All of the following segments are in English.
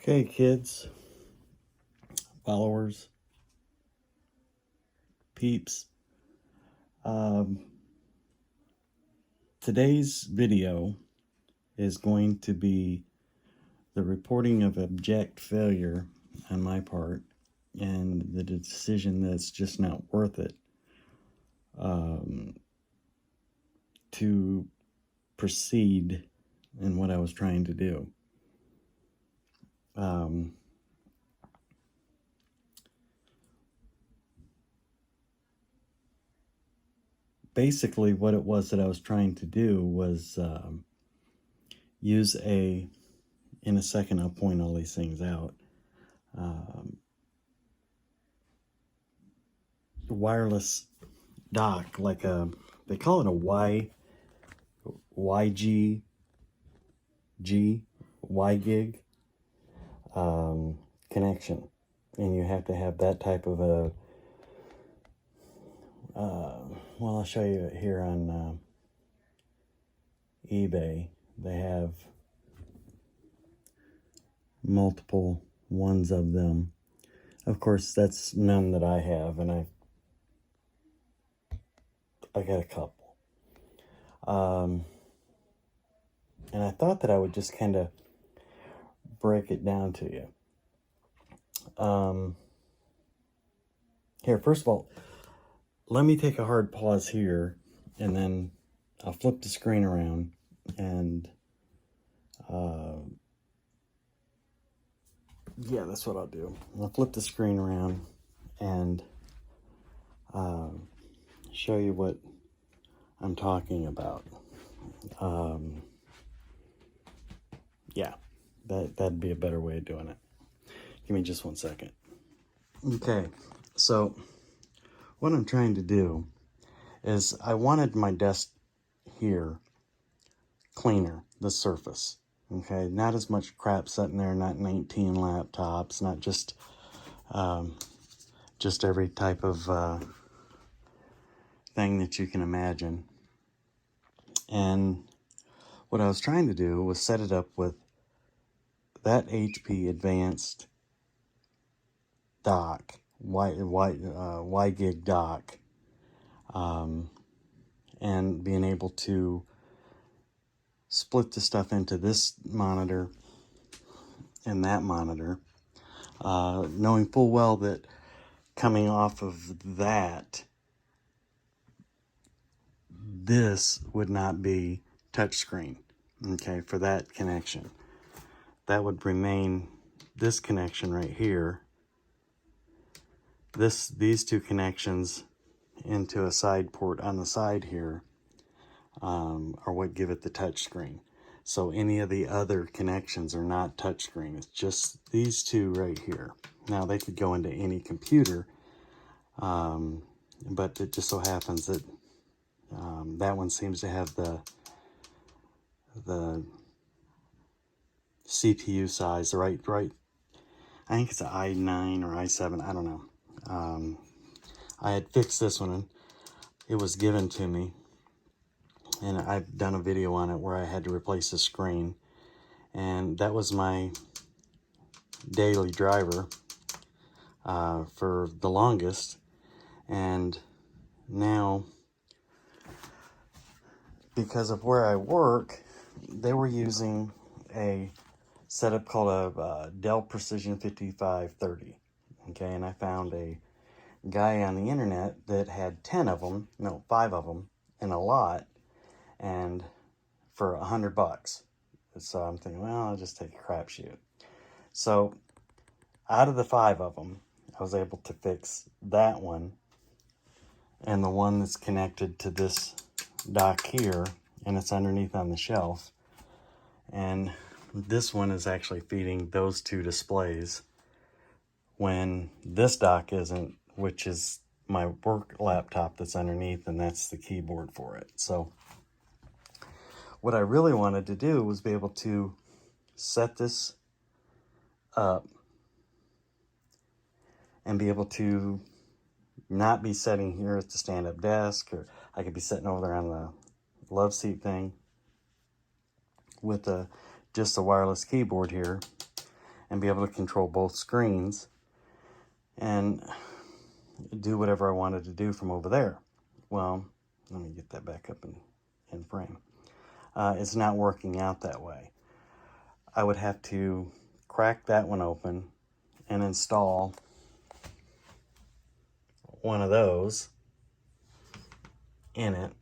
Okay, kids, followers, peeps. Today's video is going to be the reporting of abject failure on my part and the decision that's just not worth it to proceed in what I was trying to do. Basically, what it was that I was trying to do was use in a second I'll point all these things out, wireless dock, like they call it a WiGig connection, and you have to have that type of a well, I'll show you it here on eBay. They have multiple ones of them. Of course, that's none that I have, and I got a couple. And I thought that I would just kind of break it down to you. Here, first of all, let me take a hard pause here, and then I'll flip the screen around, and yeah, that's what I'll do. I'll flip the screen around and show you what I'm talking about. Yeah, that'd be a better way of doing it. Give me just 1 second. Okay, so what I'm trying to do is I wanted my desk here cleaner, the surface. Okay, not as much crap sitting there, not 19 laptops, not just every type of thing that you can imagine. And what I was trying to do was set it up with that HP Advanced dock, WiGig dock, and being able to split the stuff into this monitor and that monitor, knowing full well that coming off of that, this would not be touchscreen, okay, for that connection. That would remain this connection right here. These two connections into a side port on the side here are what give it the touchscreen. So any of the other connections are not touchscreen. It's just these two right here. Now they could go into any computer, but it just so happens that that one seems to have the CPU size, the right. I think it's an i9 or i7. I don't know. I had fixed this one, and it was given to me, and I've done a video on it where I had to replace the screen, and that was my daily driver for the longest. And now, because of where I work, they were using a setup called a Dell Precision 5530. Okay, and I found a guy on the internet that had 10 of them, no, 5 of them in a lot, and for $100. So I'm thinking, well, I'll just take a crapshoot. So out of the 5 of them, I was able to fix that one and the one that's connected to this dock here, and it's underneath on the shelf. And this one is actually feeding those two displays when this dock isn't, which is my work laptop that's underneath, and that's the keyboard for it. So what I really wanted to do was be able to set this up and be able to not be sitting here at the stand-up desk, or I could be sitting over there on the love seat thing with just a wireless keyboard here, and be able to control both screens and do whatever I wanted to do from over there. Well, let me get that back up in frame. It's not working out that way. I would have to crack that one open and install one of those in it,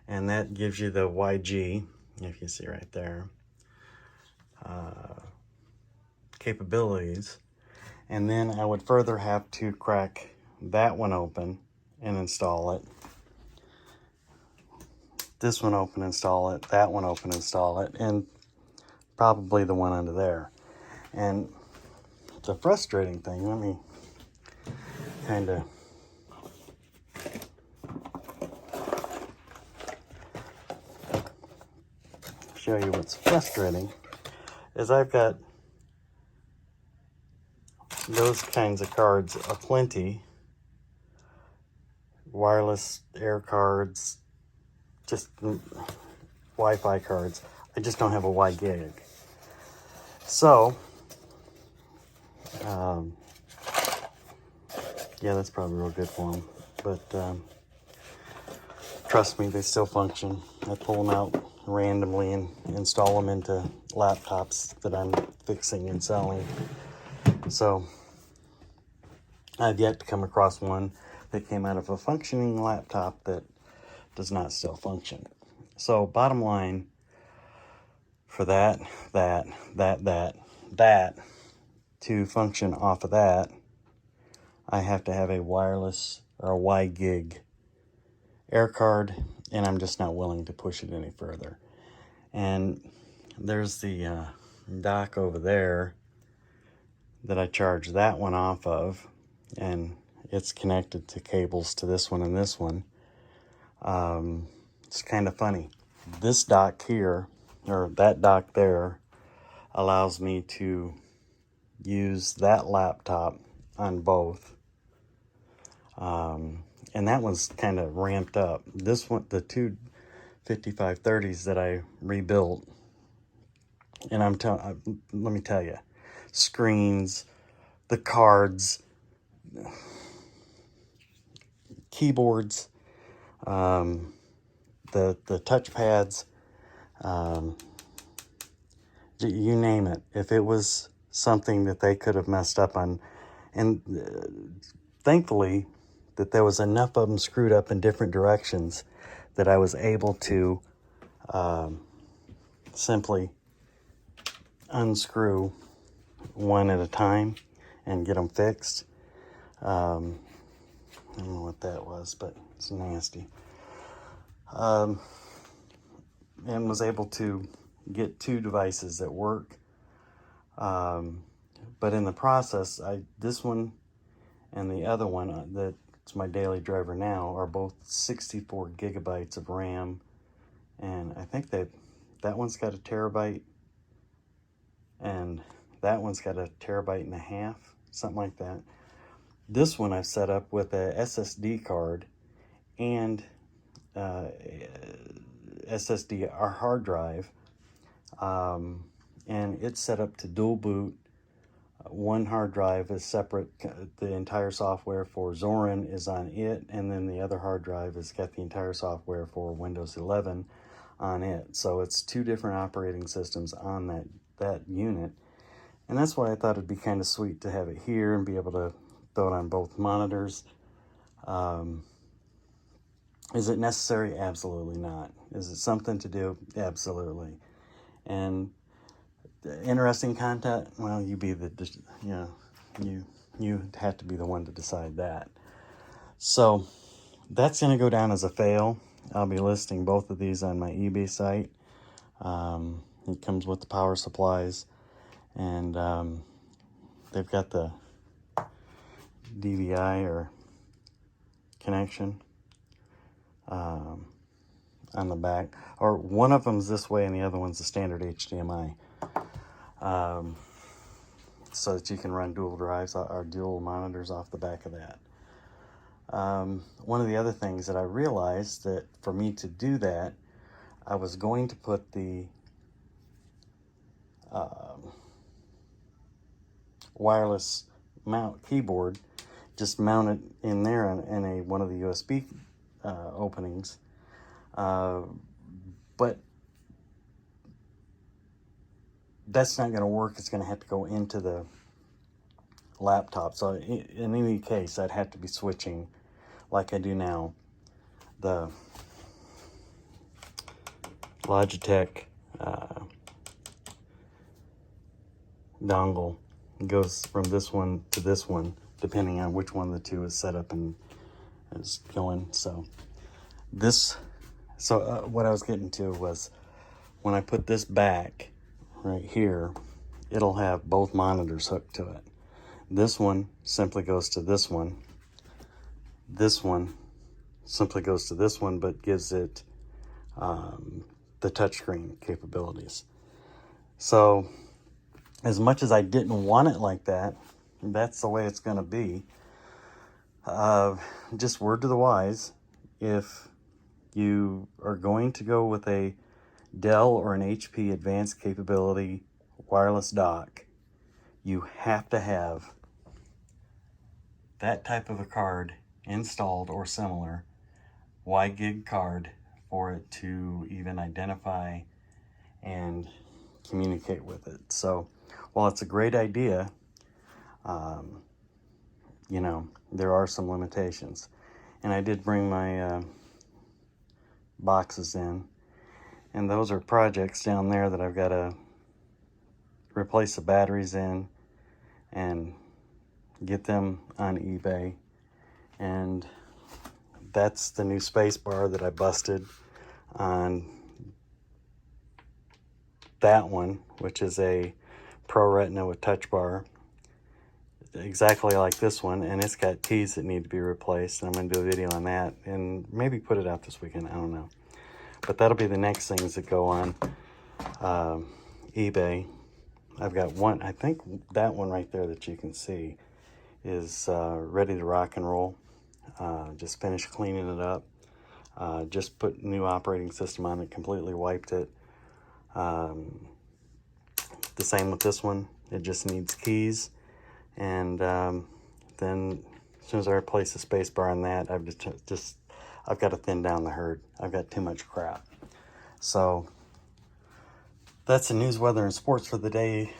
and that gives you the WiGig, if you see right there, capabilities. And then I would further have to crack that one open and install it, this one open, install it, that one open, install it, and probably the one under there. And the frustrating thing, let me kind of show you what's frustrating, is I've got those kinds of cards aplenty, wireless air cards, just Wi-Fi cards. I just don't have a WiGig. So, yeah, that's probably real good for them. But trust me, they still function. I pull them out randomly and install them into laptops that I'm fixing and selling. So, I've yet to come across one that came out of a functioning laptop that does not still function. So, bottom line, for that to function off of that, I have to have a wireless or a WiGig air card, and I'm just not willing to push it any further. And there's the dock over there that I charge that one off of, and it's connected to cables to this one and this one. It's kind of funny. This dock here, or that dock there, allows me to use that laptop on both. And that one's kind of ramped up. This one, the two 5530s that I rebuilt, and let me tell you, screens, the cards, keyboards, the touch pads, you name it. If it was something that they could have messed up on, and thankfully that there was enough of them screwed up in different directions that I was able to simply unscrew one at a time and get them fixed. I don't know what that was, but it's nasty. And was able to get two devices that work. But in the process, this one and the other one that's my daily driver now are both 64 gigabytes of RAM, and I think that one's got a terabyte, and that one's got a terabyte and a half, something like that. This one I've set up with a SSD card and SSD or hard drive, and it's set up to dual boot. One hard drive is separate. The entire software for Zorin is on it, and then the other hard drive has got the entire software for Windows 11 on it. So it's two different operating systems on that unit, and that's why I thought it'd be kind of sweet to have it here and be able to throw it on both monitors. Is it necessary? Absolutely not. Is it something to do? Absolutely. And interesting content, well, you have to be the one to decide that. So that's going to go down as a fail. I'll be listing both of these on my eBay site. It comes with the power supplies, and they've got the DVI or connection on the back, or one of them's this way and the other one's the standard HDMI, so that you can run dual drives or dual monitors off the back of that. One of the other things that I realized, that for me to do that, I was going to put the wireless mount keyboard, just mount it in there in one of the USB openings. But that's not going to work. It's going to have to go into the laptop. So in any case, I'd have to be switching, like I do now, the Logitech dongle goes from this one to this one, depending on which one of the two is set up and is going. So what I was getting to was, when I put this back right here, it'll have both monitors hooked to it. This one simply goes to this one. This one simply goes to this one, but gives it the touchscreen capabilities. So as much as I didn't want it like that, that's the way it's going to be. Just word to the wise, if you are going to go with a Dell or an HP Advanced capability wireless dock, you have to have that type of a card installed or similar WiGig card for it to even identify and communicate with it. So while it's a great idea, you know, there are some limitations. And I did bring my boxes in, and those are projects down there that I've got to replace the batteries in and get them on eBay. And that's the new space bar that I busted on that one, which is a Pro Retina with touch bar, exactly like this one, and it's got keys that need to be replaced, and I'm going to do a video on that and maybe put it out this weekend, I don't know. But that'll be the next things that go on eBay. I've got one, I think that one right there that you can see is ready to rock and roll. Just finished cleaning it up. Just put new operating system on it, completely wiped it. The same with this one. It just needs keys. And then as soon as I replace the space bar on that, I've got to thin down the herd. I've got too much crap. So that's the news, weather, and sports for the day,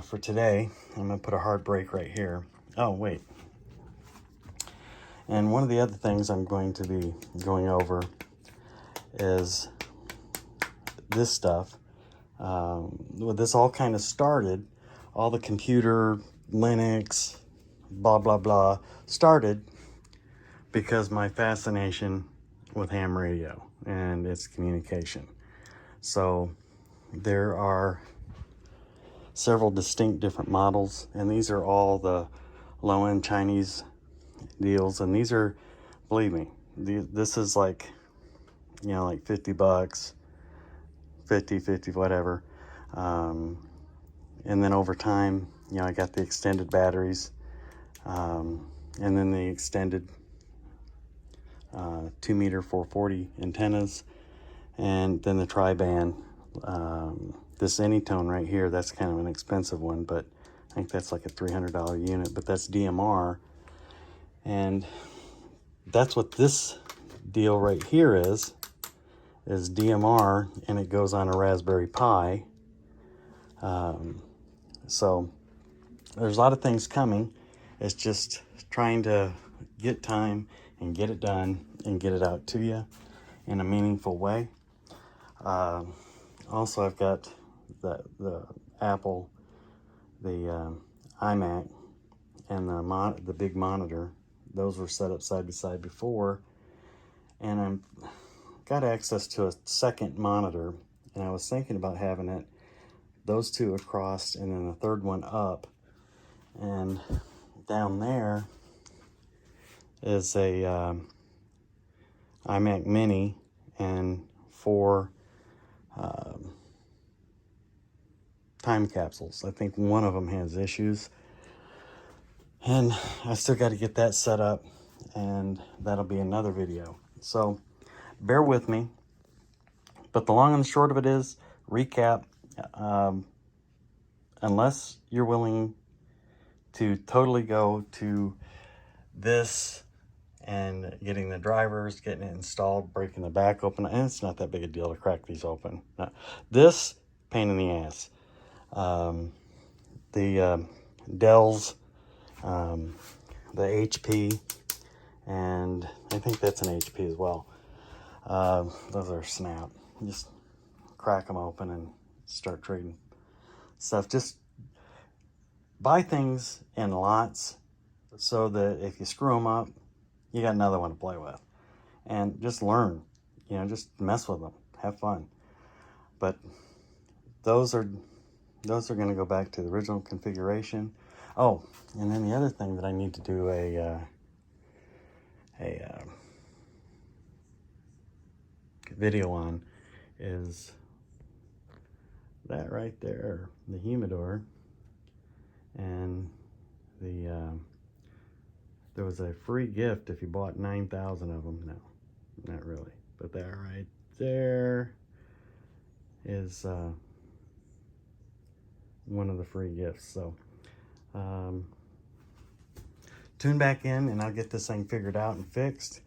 for today. I'm going to put a hard break right here. Oh, wait. And one of the other things I'm going to be going over is this stuff. This all kind of started, all the computer, Linux, blah, blah, blah, started because my fascination with ham radio and its communication. So there are several distinct different models, and these are all the low-end Chinese deals, and these are, believe me, this is like, you know, like $50, 50 whatever. And then over time, you know, I got the extended batteries, and then the extended 2-meter 440 antennas, and then the tri-band. This Anytone right here, that's kind of an expensive one, but I think that's like a $300 unit, but that's DMR. And that's what this deal right here is DMR, and it goes on a Raspberry Pi. So there's a lot of things coming. It's just trying to get time and get it done and get it out to you in a meaningful way. Also, I've got the Apple, the iMac, and the big monitor. Those were set up side by side before, and I've got access to a second monitor, and I was thinking about having those two across and then the third one up, and down there is a iMac Mini and 4 time capsules. I think one of them has issues, and I still got to get that set up, and that'll be another video. So bear with me. But the long and the short of it is, recap, unless you're willing to totally go to this and getting the drivers, getting it installed, breaking the back open, and it's not that big a deal to crack these open. No, this, pain in the ass. The Dell's, the HP, and I think that's an HP as well. Those are Snap. Just crack them open and start trading stuff. Just buy things in lots so that if you screw them up, you got another one to play with. And just learn, you know, just mess with them, have fun. But those are going to go back to the original configuration. Oh, and then the other thing that I need to do a video on is that right there, the humidor, and the there was a free gift if you bought 9,000 of them. No, not really, but that right there is one of the free gifts. So tune back in and I'll get this thing figured out and fixed.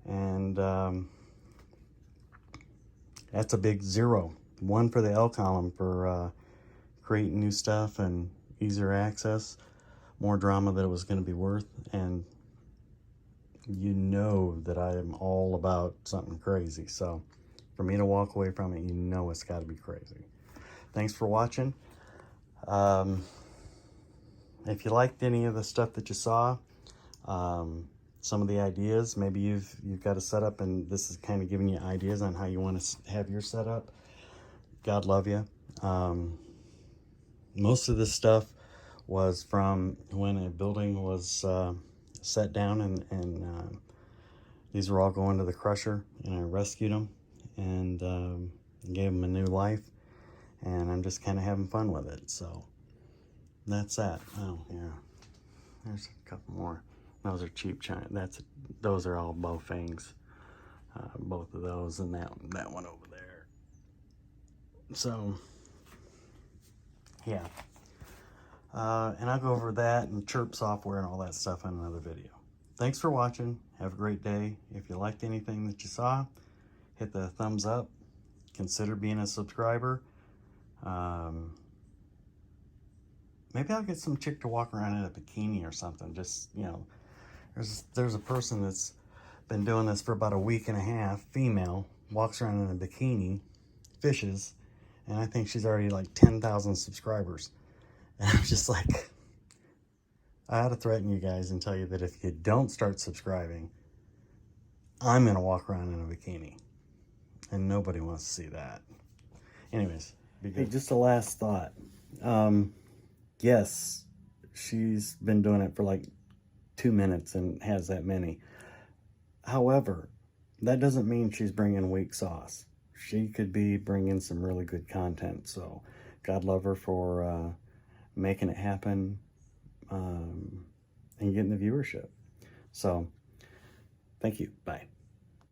And that's a big 0. 1 for the L column for creating new stuff and easier access. More drama than it was going to be worth. And you know that I am all about something crazy. So for me to walk away from it, you know it's got to be crazy. Thanks for watching. If you liked any of the stuff that you saw, some of the ideas, maybe you've got a setup and this is kind of giving you ideas on how you want to have your setup. God love you. Most of this stuff was from when a building was set down, and these were all going to the crusher, and I rescued them and gave them a new life, and I'm just kind of having fun with it. So that's that. Oh yeah, there's a couple more. Those are cheap China. Those are all Baofangs. Both of those, and that one over there. So yeah. And I'll go over that and chirp software and all that stuff in another video. Thanks for watching. Have a great day. If you liked anything that you saw, hit the thumbs up. Consider being a subscriber. Maybe I'll get some chick to walk around in a bikini or something. Just, you know, there's a person that's been doing this for about a week and a half, female, walks around in a bikini, fishes, and I think she's already like 10,000 subscribers. And I'm just like, I ought to threaten you guys and tell you that if you don't start subscribing, I'm going to walk around in a bikini. And nobody wants to see that. Anyways, hey, just a last thought. Yes, she's been doing it for like 2 minutes and has that many. However, that doesn't mean she's bringing weak sauce. She could be bringing some really good content. So God love her for making it happen and getting the viewership. So thank you. Bye.